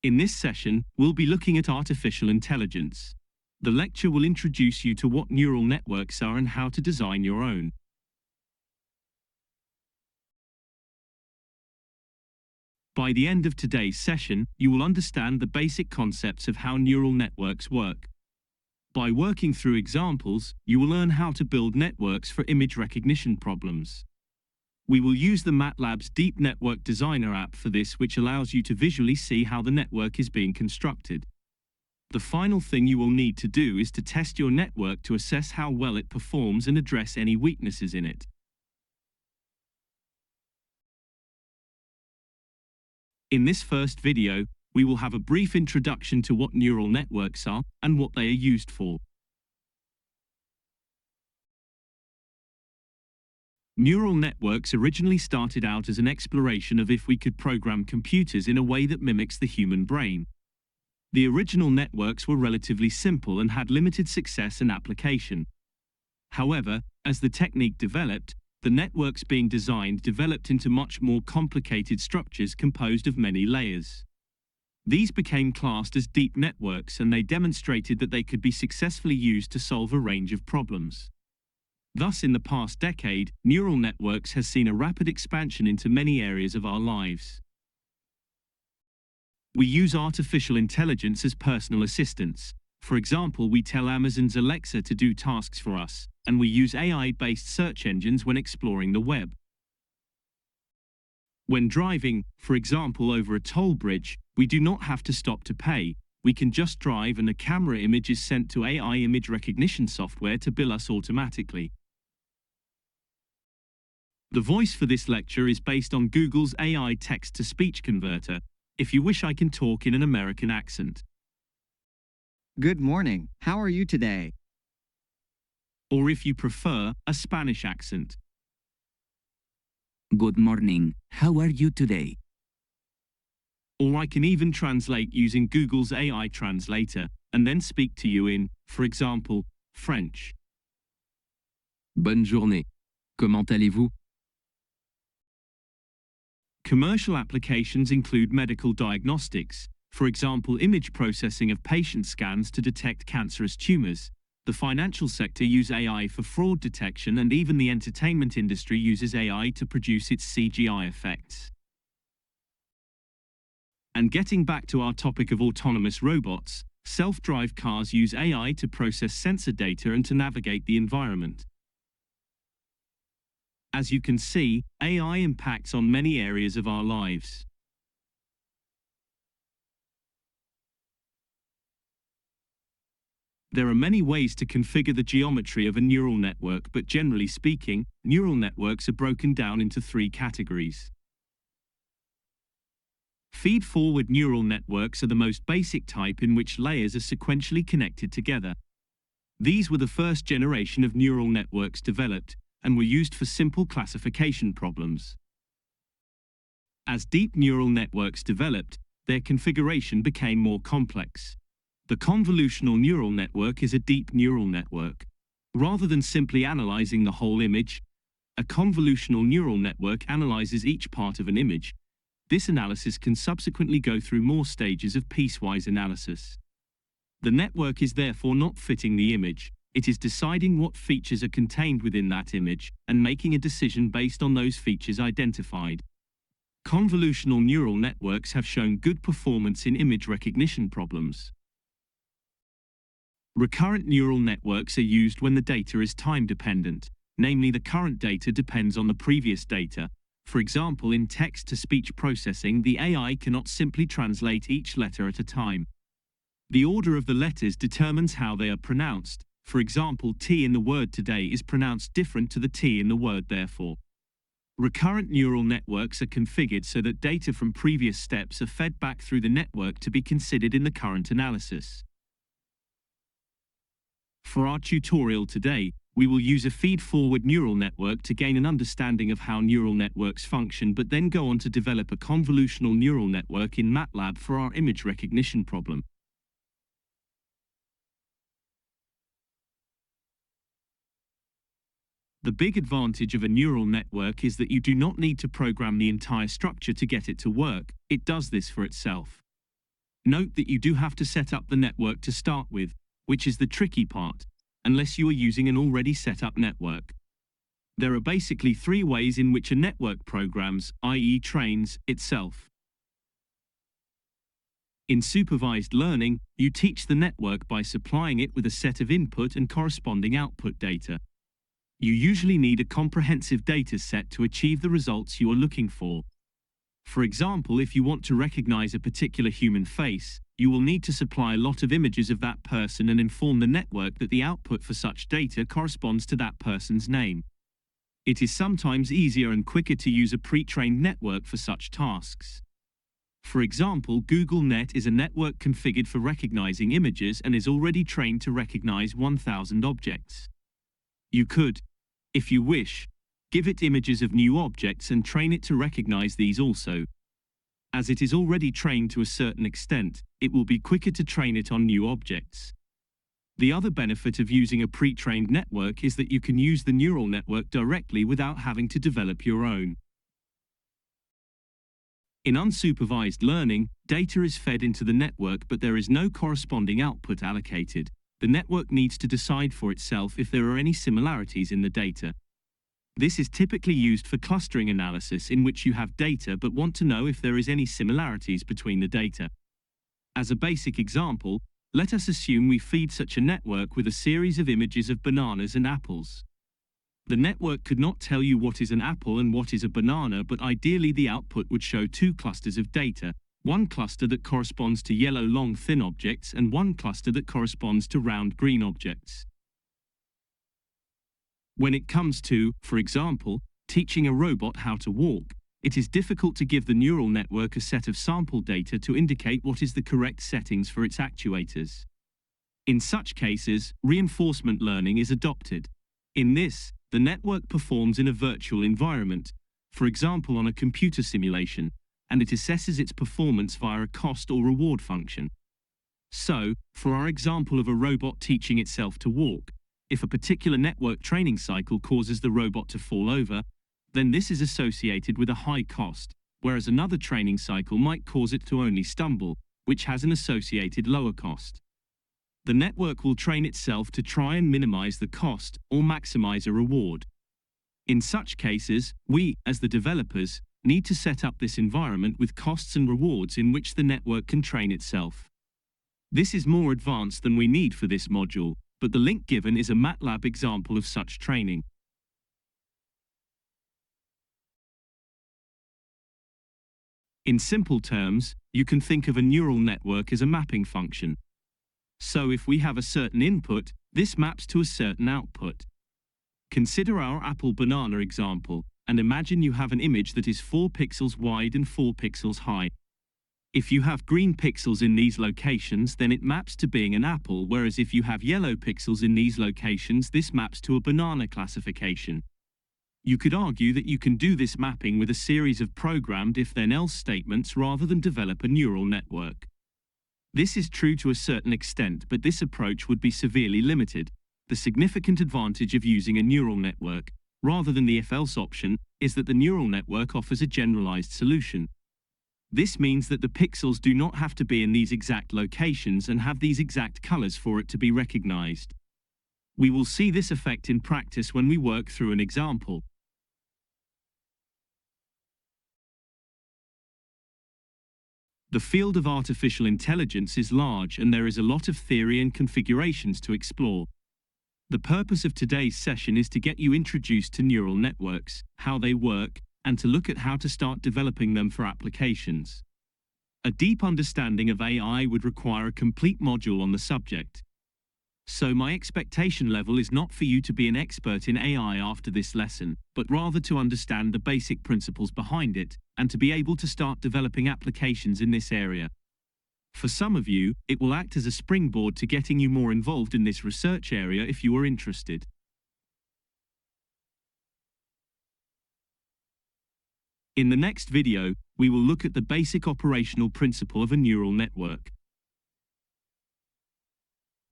In this session, we'll be looking at artificial intelligence. The lecture will introduce you to what neural networks are and how to design your own. By the end of today's session, you will understand the basic concepts of how neural networks work. By working through examples, you will learn how to build networks for image recognition problems. We will use the MATLAB's Deep Network Designer app for this, which allows you to visually see how the network is being constructed. The final thing you will need to do is to test your network to assess how well it performs and address any weaknesses in it. In this first video, we will have a brief introduction to what neural networks are and what they are used for. Neural networks originally started out as an exploration of if we could program computers in a way that mimics the human brain. The original networks were relatively simple and had limited success and application. However, as the technique developed, the networks being designed developed into much more complicated structures composed of many layers. These became classed as deep networks, and they demonstrated that they could be successfully used to solve a range of problems. Thus, in the past decade, neural networks has seen a rapid expansion into many areas of our lives. We use artificial intelligence as personal assistants. For example, we tell Amazon's Alexa to do tasks for us, and we use AI-based search engines when exploring the web. When driving, for example over a toll bridge, we do not have to stop to pay. We can just drive and a camera image is sent to AI image recognition software to bill us automatically. The voice for this lecture is based on Google's AI text-to-speech converter. If you wish, I can talk in an American accent. Good morning. How are you today? Or if you prefer, a Spanish accent. Good morning. How are you today? Or I can even translate using Google's AI translator, and then speak to you in, for example, French. Bonne journée. Comment allez-vous? Commercial applications include medical diagnostics, for example image processing of patient scans to detect cancerous tumors. The financial sector uses AI for fraud detection, and even the entertainment industry uses AI to produce its CGI effects. And getting back to our topic of autonomous robots, self-drive cars use AI to process sensor data and to navigate the environment. As you can see, AI impacts on many areas of our lives. There are many ways to configure the geometry of a neural network, but generally speaking, neural networks are broken down into three categories. Feed-forward neural networks are the most basic type, in which layers are sequentially connected together. These were the first generation of neural networks developed, and were used for simple classification problems. As deep neural networks developed, their configuration became more complex. The convolutional neural network is a deep neural network. Rather than simply analyzing the whole image, a convolutional neural network analyzes each part of an image. This analysis can subsequently go through more stages of piecewise analysis. The network is therefore not fitting the image. It is deciding what features are contained within that image, and making a decision based on those features identified. Convolutional neural networks have shown good performance in image recognition problems. Recurrent neural networks are used when the data is time-dependent, namely the current data depends on the previous data. For example, in text-to-speech processing, the AI cannot simply translate each letter at a time. The order of the letters determines how they are pronounced. For example, T in the word today is pronounced different to the T in the word therefore. Recurrent neural networks are configured so that data from previous steps are fed back through the network to be considered in the current analysis. For our tutorial today, we will use a feed-forward neural network to gain an understanding of how neural networks function, but then go on to develop a convolutional neural network in MATLAB for our image recognition problem. The big advantage of a neural network is that you do not need to program the entire structure to get it to work. It does this for itself. Note that you do have to set up the network to start with, which is the tricky part, unless you are using an already set up network. There are basically three ways in which a network programs, i.e. trains, itself. In supervised learning, you teach the network by supplying it with a set of input and corresponding output data. You usually need a comprehensive data set to achieve the results you are looking for. For example, if you want to recognize a particular human face, you will need to supply a lot of images of that person and inform the network that the output for such data corresponds to that person's name. It is sometimes easier and quicker to use a pre-trained network for such tasks. For example, Google Net is a network configured for recognizing images and is already trained to recognize 1,000 objects. You could, if you wish, give it images of new objects and train it to recognize these also. As it is already trained to a certain extent, it will be quicker to train it on new objects. The other benefit of using a pre-trained network is that you can use the neural network directly without having to develop your own. In unsupervised learning, data is fed into the network but there is no corresponding output allocated. The network needs to decide for itself if there are any similarities in the data. This is typically used for clustering analysis in which you have data but want to know if there is any similarities between the data. As a basic example, let us assume we feed such a network with a series of images of bananas and apples. The network could not tell you what is an apple and what is a banana, but ideally the output would show two clusters of data, one cluster that corresponds to yellow long thin objects and one cluster that corresponds to round green objects. When it comes to, for example, teaching a robot how to walk, it is difficult to give the neural network a set of sample data to indicate what is the correct settings for its actuators. In such cases, reinforcement learning is adopted. In this, the network performs in a virtual environment, for example on a computer simulation, and it assesses its performance via a cost or reward function. So, for our example of a robot teaching itself to walk, if a particular network training cycle causes the robot to fall over, then this is associated with a high cost, whereas another training cycle might cause it to only stumble, which has an associated lower cost. The network will train itself to try and minimize the cost or maximize a reward. In such cases, we, as the developers, need to set up this environment with costs and rewards in which the network can train itself. This is more advanced than we need for this module, but the link given is a MATLAB example of such training. In simple terms, you can think of a neural network as a mapping function. So if we have a certain input, this maps to a certain output. Consider our apple-banana example, and imagine you have an image that is 4 pixels wide and 4 pixels high. If you have green pixels in these locations, then it maps to being an apple, whereas if you have yellow pixels in these locations, this maps to a banana classification. You could argue that you can do this mapping with a series of programmed if-then-else statements rather than develop a neural network. This is true to a certain extent, but this approach would be severely limited. The significant advantage of using a neural network, rather than the if-else option, is that the neural network offers a generalized solution. This means that the pixels do not have to be in these exact locations and have these exact colors for it to be recognized. We will see this effect in practice when we work through an example. The field of artificial intelligence is large and there is a lot of theory and configurations to explore. The purpose of today's session is to get you introduced to neural networks, how they work, and to look at how to start developing them for applications. A deep understanding of AI would require a complete module on the subject. So my expectation level is not for you to be an expert in AI after this lesson, but rather to understand the basic principles behind it, and to be able to start developing applications in this area. For some of you, it will act as a springboard to getting you more involved in this research area if you are interested. In the next video, we will look at the basic operational principle of a neural network.